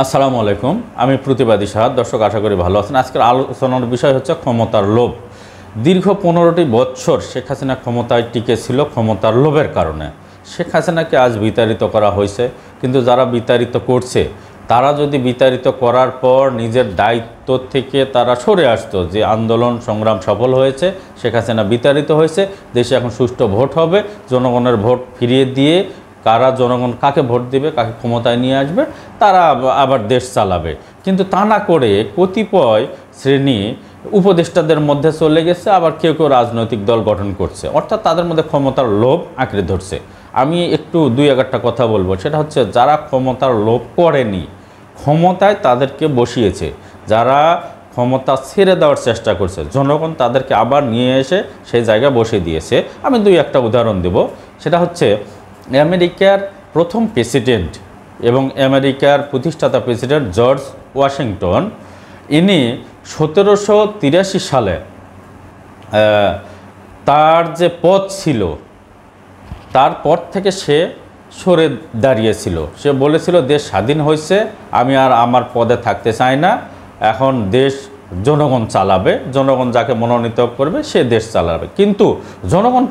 আসসালামু আলাইকুম। আমি প্রতিবাদী সাহাদ। দর্শক, আশা করি ভালো আছেন। আজকের আলোচনার বিষয় হচ্ছে ক্ষমতার লোভ। দীর্ঘ 15টি বছর শেখ হাসিনা ক্ষমতায় টিকে ছিল ক্ষমতার লোভের কারণে। শেখ হাসিনাকে আজ বিতাড়িত করা হয়েছে, কিন্তু যারা বিতাড়িত করছে তারা যদি বিতাড়িত করার পর নিজের দায়িত্ব থেকে তারা সরে আসতো, যে আন্দোলন সংগ্রাম সফল হয়েছে, শেখ হাসিনা বিতাড়িত হয়েছে, দেশে এখন সুষ্ঠু ভোট হবে, জনগণের ভোট ফিরিয়ে দিয়ে কারা জনগণ কাকে ভোট দেবে, কাকে ক্ষমতায় নিয়ে আসবে, তারা আবার দেশ চালাবে। কিন্তু তা না করে কতিপয় শ্রেণী উপদেষ্টাদের মধ্যে চলে গেছে, আবার কেউ কেউ রাজনৈতিক দল গঠন করছে, অর্থাৎ তাদের মধ্যে ক্ষমতার লোভ আঁকড়ে ধরছে। আমি একটু দুই একটা কথা বলবো, সেটা হচ্ছে যারা ক্ষমতার লোভ করেনি, ক্ষমতায় তাদেরকে বসিয়েছে, যারা ক্ষমতা ছেড়ে দেওয়ার চেষ্টা করছে, জনগণ তাদেরকে আবার নিয়ে এসে সেই জায়গায় বসে দিয়েছে। আমি দুই একটা উদাহরণ দেব। সেটা হচ্ছে আমেরিকার প্রথম প্রেসিডেন্ট এবং আমেরিকার প্রতিষ্ঠাতা প্রেসিডেন্ট জর্জ ওয়াশিংটন, ইনি 1783 সালে তার যে পদ ছিল, তার পর থেকে সে সরে দাঁড়িয়েছিল। সে বলেছিল, দেশ স্বাধীন হয়েছে, আমি আর আমার পদে থাকতে চাই না, এখন দেশ জনগণ চালাবে, জনগণ যাকে মনোনীত করবে সে দেশ চালাবে। কিন্তু জনগণ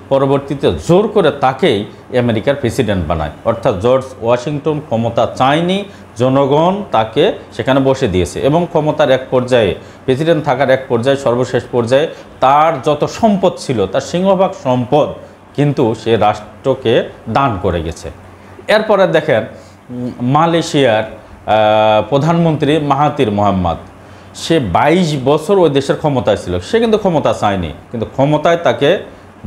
পরবর্তীতে জোর করে তাকেই আমেরিকার প্রেসিডেন্ট বানায়। অর্থাৎ জর্জ ওয়াশিংটন ক্ষমতা চায়নি, জনগণ তাকে সেখানে বসে দিয়েছে। এবং ক্ষমতার এক পর্যায়ে, প্রেসিডেন্ট থাকার এক পর্যায়ে, সর্বশেষ পর্যায়ে তার যত সম্পদ ছিল, তার সিংহভাগ সম্পদ কিন্তু সে রাষ্ট্রকে দান করে গেছে। এরপরে দেখেন, মালয়েশিয়ার প্রধানমন্ত্রী মাহাথির মোহাম্মদ, সে 22 বছর ওই দেশের ক্ষমতায় ছিল। সে কিন্তু ক্ষমতা চায়নি, কিন্তু ক্ষমতায় তাকে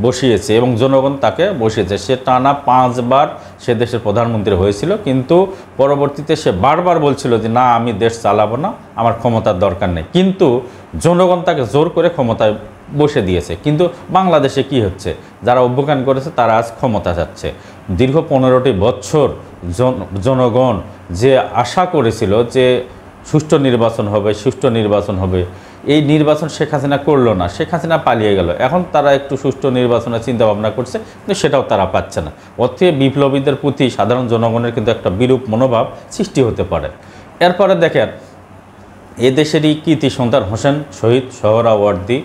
বসিয়েছে এবং জনগণ তাকে বসিয়েছে। সে টানা 5 বার সে দেশের প্রধানমন্ত্রী হয়েছিল, কিন্তু পরবর্তীতে সে বারবার বলছিল যে না, আমি দেশ চালাবো না, আমার ক্ষমতার দরকার নেই। কিন্তু জনগণ তাকে জোর করে ক্ষমতায় বসে দিয়েছে। কিন্তু বাংলাদেশে কি হচ্ছে, যারা অভ্যুত্থান করেছে তারা আজ ক্ষমতা চাচ্ছে। দীর্ঘ 15টি বছর জনগণ যে আশা করেছিল যে সুষ্ঠু নির্বাচন হবে, এই নির্বাচন শেখ হাসিনা করলো না, শেখ হাসিনা পালিয়ে গেল। এখন তারা একটু সুষ্ঠু নির্বাচনের চিন্তা ভাবনা করছে, কিন্তু সেটাও তারা পাচ্ছে না। অর্থে বিপ্লবীদের প্রতি সাধারণ জনগণের কিন্তু একটা বিরূপ মনোভাব সৃষ্টি হতে পারে। এরপরে দেখেন, এদেশেরই কৃতি সন্তান হোসেন শহীদ সোহরাওয়ার্দী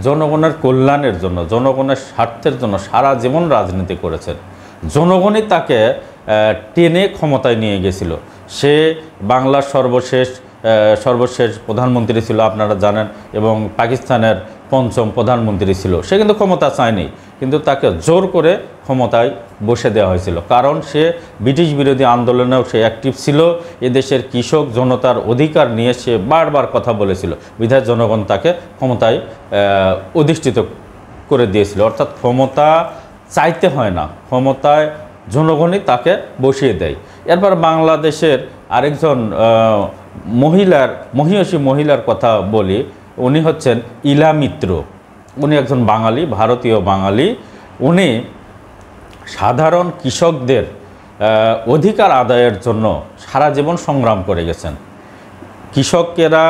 জনগণের কল্যাণের জন্য, জনগণের স্বার্থের জন্য সারা জীবন রাজনীতি করেছেন। জনগণই তাকে টেনে ক্ষমতায় নিয়ে গেছিল। সে বাংলার সর্বশেষ প্রধানমন্ত্রী ছিল, আপনারা জানেন, এবং পাকিস্তানের 5ম প্রধানমন্ত্রী ছিল। সে কিন্তু ক্ষমতা চায়নি, কিন্তু তাকে জোর করে ক্ষমতায় বসে দেওয়া হয়েছিল। কারণ সে ব্রিটিশ বিরোধী আন্দোলনেও সে অ্যাক্টিভ ছিল, এদেশের কৃষক জনতার অধিকার নিয়ে সে বারবার কথা বলেছিল, বিধায় জনগণ তাকে ক্ষমতায় অধিষ্ঠিত করে দিয়েছিল। অর্থাৎ ক্ষমতা চাইতে হয় না, ক্ষমতায় জনগণই তাকে বসিয়ে দেয়। এরপর বাংলাদেশের আরেকজন মহিয়সী মহিলার কথা বলি। উনি হচ্ছেন ইলা মিত্র। উনি একজন বাঙালি, ভারতীয় বাঙালি। উনি সাধারণ কৃষকদের অধিকার আদায়ের জন্য সারা জীবন সংগ্রাম করে গেছেন। কৃষকেরা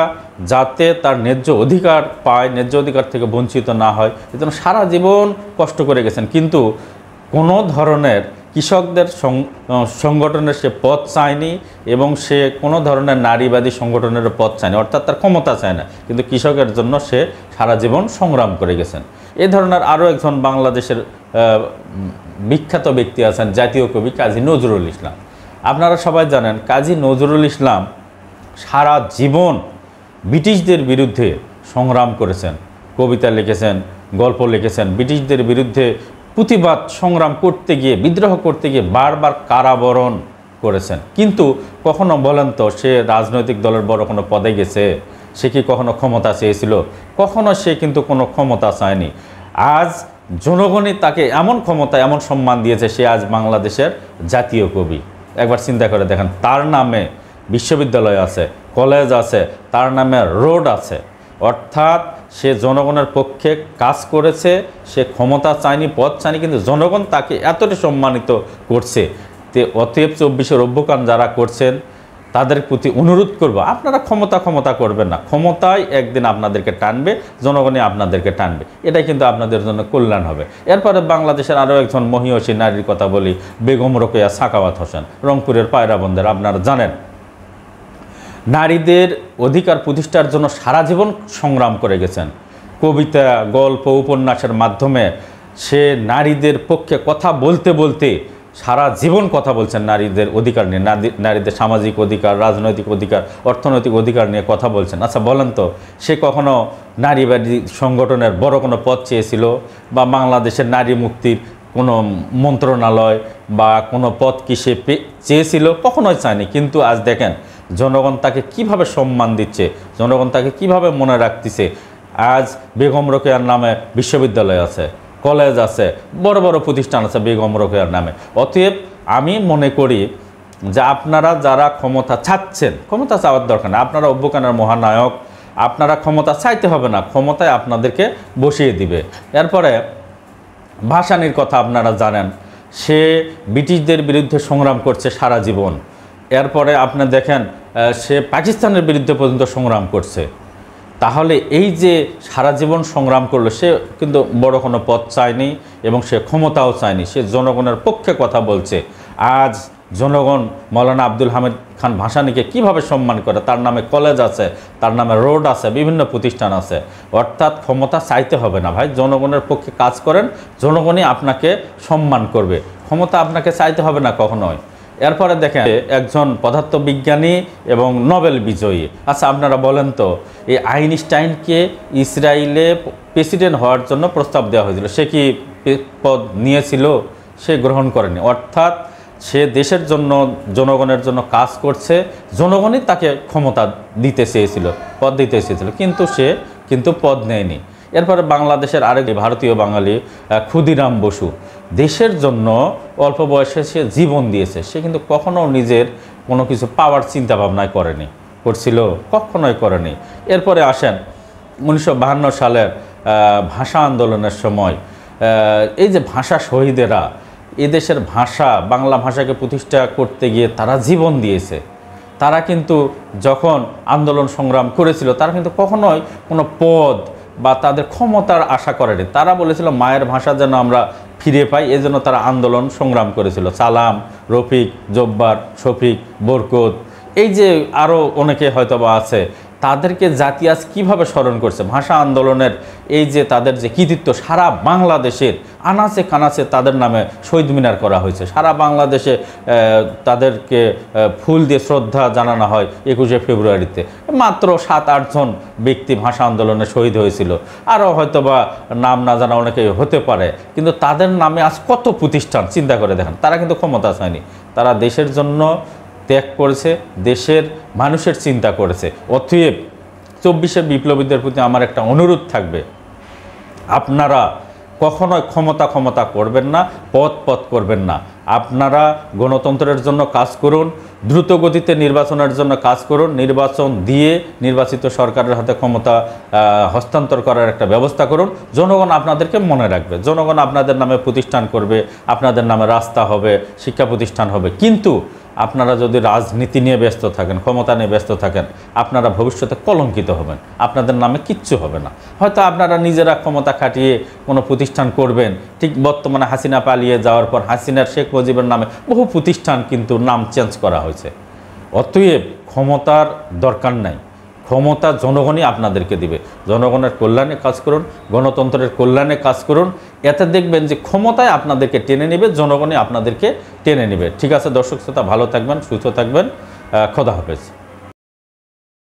যাতে তার ন্যায্য অধিকার পায়, ন্যায্য অধিকার থেকে বঞ্চিত না হয়, এজন্য সারা জীবন কষ্ট করে গেছেন। কিন্তু কোনো ধরনের কৃষকদের সংগঠনের সে পদ চায়নি, এবং সে কোনো ধরনের নারীবাদী সংগঠনের পদ চায়নি, অর্থাৎ তার ক্ষমতা চায় না, কিন্তু কৃষকের জন্য সে সারা জীবন সংগ্রাম করে গেছেন। এই ধরনের আরও একজন বাংলাদেশের বিখ্যাত ব্যক্তি আছেন, জাতীয় কবি কাজী নজরুল ইসলাম। আপনারা সবাই জানেন, কাজী নজরুল ইসলাম সারা জীবন ব্রিটিশদের বিরুদ্ধে সংগ্রাম করেছেন, কবিতা লিখেছেন, গল্প লিখেছেন। ব্রিটিশদের বিরুদ্ধে প্রতিবাদ সংগ্রাম করতে গিয়ে, বিদ্রোহ করতে গিয়ে বারবার কারাবরণ করেছেন। কিন্তু কখনো বলেন তো, সে রাজনৈতিক দলের বড় কোনো পদে গেছে? সে কি কখনো ক্ষমতা চেয়েছিল? কখনো সে কিন্তু কোনো ক্ষমতা চায়নি। আজ জনগণই তাকে এমন ক্ষমতা, এমন সম্মান দিয়েছে, সে আজ বাংলাদেশের জাতীয় কবি। একবার চিন্তা করে দেখেন, তার নামে বিশ্ববিদ্যালয় আছে, কলেজ আছে, তার নামে রোড আছে। অর্থাৎ সে জনগণের পক্ষে কাজ করেছে, সে ক্ষমতা চায়নি, পদ চায়নি, কিন্তু জনগণ তাকে এতটা সম্মানিত করছে। অতএব 24-এর অভ্যুত্থান যারা করছেন তাদের প্রতি অনুরোধ করব, আপনারা ক্ষমতা করবেন না, ক্ষমতায় একদিন আপনাদেরকে টানবে, জনগণই আপনাদেরকে টানবে। এটাই কিন্তু আপনাদের জন্য কল্যাণ হবে। এরপরে বাংলাদেশের আরও একজন মহিয়সী নারীর কথা বলি, বেগম রোকেয়া সাখাওয়াত হোসেন, রংপুরের পায়রা বন্দর, আপনারা জানেন। নারীদের অধিকার প্রতিষ্ঠার জন্য সারা জীবন সংগ্রাম করে গেছেন। কবিতা, গল্প, উপন্যাসের মাধ্যমে সে নারীদের পক্ষে কথা বলতে বলতে সারা জীবন কথা বলছেন নারীদের অধিকার নিয়ে, নারীদের সামাজিক অধিকার, রাজনৈতিক অধিকার, অর্থনৈতিক অধিকার নিয়ে কথা বলছেন। আচ্ছা বলেন তো, সে কখনো নারীবাদী সংগঠনের বড় কোনো পদ চেয়েছিল, বা বাংলাদেশের নারী মুক্তির কোনো মন্ত্রণালয় বা কোনো পদ কি সে চেয়েছিল? কখনোই চায়নি। কিন্তু আজ দেখেন জনগণ তাকে কিভাবে সম্মান দিচ্ছে, জনগণ তাকে কিভাবে মনে রাখতেছে। আজ বেগম রোকেয়ার নামে বিশ্ববিদ্যালয় আছে, কলেজ আছে, বড় বড় প্রতিষ্ঠান আছে বেগম রোকেয়ার নামে। অতএব আমি মনে করি যে আপনারা যারা ক্ষমতা চাচ্ছেন, ক্ষমতা চাওয়ার দরকার নেই, আপনারা অভ্যুত্থানের মহানায়ক, আপনারা ক্ষমতা চাইতে হবে না, ক্ষমতায় আপনাদেরকে বসিয়ে দিবে। এরপরে ভাসানীর কথা আপনারা জানেন, সে ব্রিটিশদের বিরুদ্ধে সংগ্রাম করছে সারা জীবন। এরপরে আপনি দেখেন সে পাকিস্তানের বিরুদ্ধে পর্যন্ত সংগ্রাম করছে। তাহলে এই যে সারা জীবন সংগ্রাম করলো, সে কিন্তু বড় কোনো পদ চায়নি এবং সে ক্ষমতাও চায়নি, সে জনগণের পক্ষে কথা বলছে। আজ জনগণ মৌলানা আব্দুল হামিদ খান ভাসানীকে কিভাবে সম্মান করে, তার নামে কলেজ আছে, তার নামে রোড আছে, বিভিন্ন প্রতিষ্ঠান আছে। অর্থাৎ ক্ষমতা চাইতে হবে না ভাই, জনগণের পক্ষে কাজ করেন, জনগণই আপনাকে সম্মান করবে, ক্ষমতা আপনাকে চাইতে হবে না কখনোই। এরপরে দেখেন একজন পদার্থবিজ্ঞানী এবং নোবেল বিজয়ী। আচ্ছা আপনারা বলেন তো, এই আইনস্টাইনকে ইসরায়েলে প্রেসিডেন্ট হওয়ার জন্য প্রস্তাব দেওয়া হয়েছিল, সে কি পদ নিয়েছিল? সে গ্রহণ করেনি। অর্থাৎ সে দেশের জন্য, জনগণের জন্য কাজ করছে, জনগণই তাকে ক্ষমতা দিতে চেয়েছিল, পদ দিতে চেয়েছিল, কিন্তু সে পদ নেয়নি। এরপরে বাংলাদেশের আরেক ভারতীয় বাঙালি ক্ষুদিরাম বসু, দেশের জন্য অল্প বয়সে সে জীবন দিয়েছে, সে কিন্তু কখনো নিজের কোনো কিছু পাওয়ার চিন্তা ভাবনায় করছিল, কখনোই করেনি। এরপরে আসেন 1952 সালের ভাষা আন্দোলনের সময় এই যে ভাষা শহীদেরা, এদেশের ভাষা, বাংলা ভাষাকে প্রতিষ্ঠা করতে গিয়ে তারা জীবন দিয়েছে। তারা কিন্তু যখন আন্দোলন সংগ্রাম করেছিল, তারা কিন্তু কখনোই কোনো পদ বা তাদের ক্ষমতার আশা করেনি। তারা বলেছিল মায়ের ভাষা যেন আমরা ফিরে পাই, এজন্য তারা আন্দোলন সংগ্রাম করেছিল। সালাম, রফিক, জব্বার, শফিক, বরকত, এই যে আরও অনেকে হয়তোবা আছে, তাদেরকে জাতি আজ কীভাবে স্মরণ করছে। ভাষা আন্দোলনের এই যে তাদের যে কৃতিত্ব, সারা বাংলাদেশের আনাচে কানাচে তাদের নামে শহীদ মিনার করা হয়েছে, সারা বাংলাদেশে তাদেরকে ফুল দিয়ে শ্রদ্ধা জানানো হয় 21শে ফেব্রুয়ারিতে। মাত্র 7-8 জন ব্যক্তি ভাষা আন্দোলনে শহীদ হয়েছিল, আরও হয়তোবা নাম না জানা অনেকে হতে পারে, কিন্তু তাদের নামে আজ কত প্রতিষ্ঠান, চিন্তা করে দেখেন। তারা কিন্তু ক্ষমতা চায়নি, তারা দেশের জন্য ত্যাগ করেছে, দেশের মানুষের চিন্তা করেছে। অতএব 24শে বিপ্লবীদের প্রতি আমার একটা অনুরোধ থাকবে, আপনারা কখনোই ক্ষমতা করবেন না, পদ করবেন না। আপনারা গণতন্ত্রের জন্য কাজ করুন, দ্রুত গতিতে নির্বাচনের জন্য কাজ করুন, নির্বাচন দিয়ে নির্বাচিত সরকারের হাতে ক্ষমতা হস্তান্তর করার একটা ব্যবস্থা করুন। জনগণ আপনাদেরকে মনে রাখবে, জনগণ আপনাদের নামে প্রতিষ্ঠান করবে, আপনাদের নামে রাস্তা হবে, শিক্ষা প্রতিষ্ঠান হবে। কিন্তু আপনারা যদি রাজনীতি নিয়ে ব্যস্ত থাকেন, ক্ষমতা নিয়ে ব্যস্ত থাকেন, আপনারা ভবিষ্যতে কলঙ্কিত হবেন, আপনাদের নামে কিচ্ছু হবে না। হয়তো আপনারা নিজেরা ক্ষমতা খাটিয়ে কোনো প্রতিষ্ঠান করবেন, ঠিক বর্তমানে হাসিনা পালিয়ে যাওয়ার পর হাসিনার শেখ মুজিবের নামে বহু প্রতিষ্ঠান কিন্তু নাম চেঞ্জ করা হয়েছে। অতএব ক্ষমতার দরকার নাই, ক্ষমতা জনগণই আপনাদেরকে দিবে। জনগণের কল্যাণে কাজ করুন, গণতন্ত্রের কল্যাণে কাজ করুন, এতে দেখবেন যে ক্ষমতায় আপনাদেরকে টেনে নেবে, জনগণই আপনাদেরকে টেনে নেবে। ঠিক আছে দর্শক শ্রোতা, ভালো থাকবেন, সুস্থ থাকবেন, খোদা হাফেজ।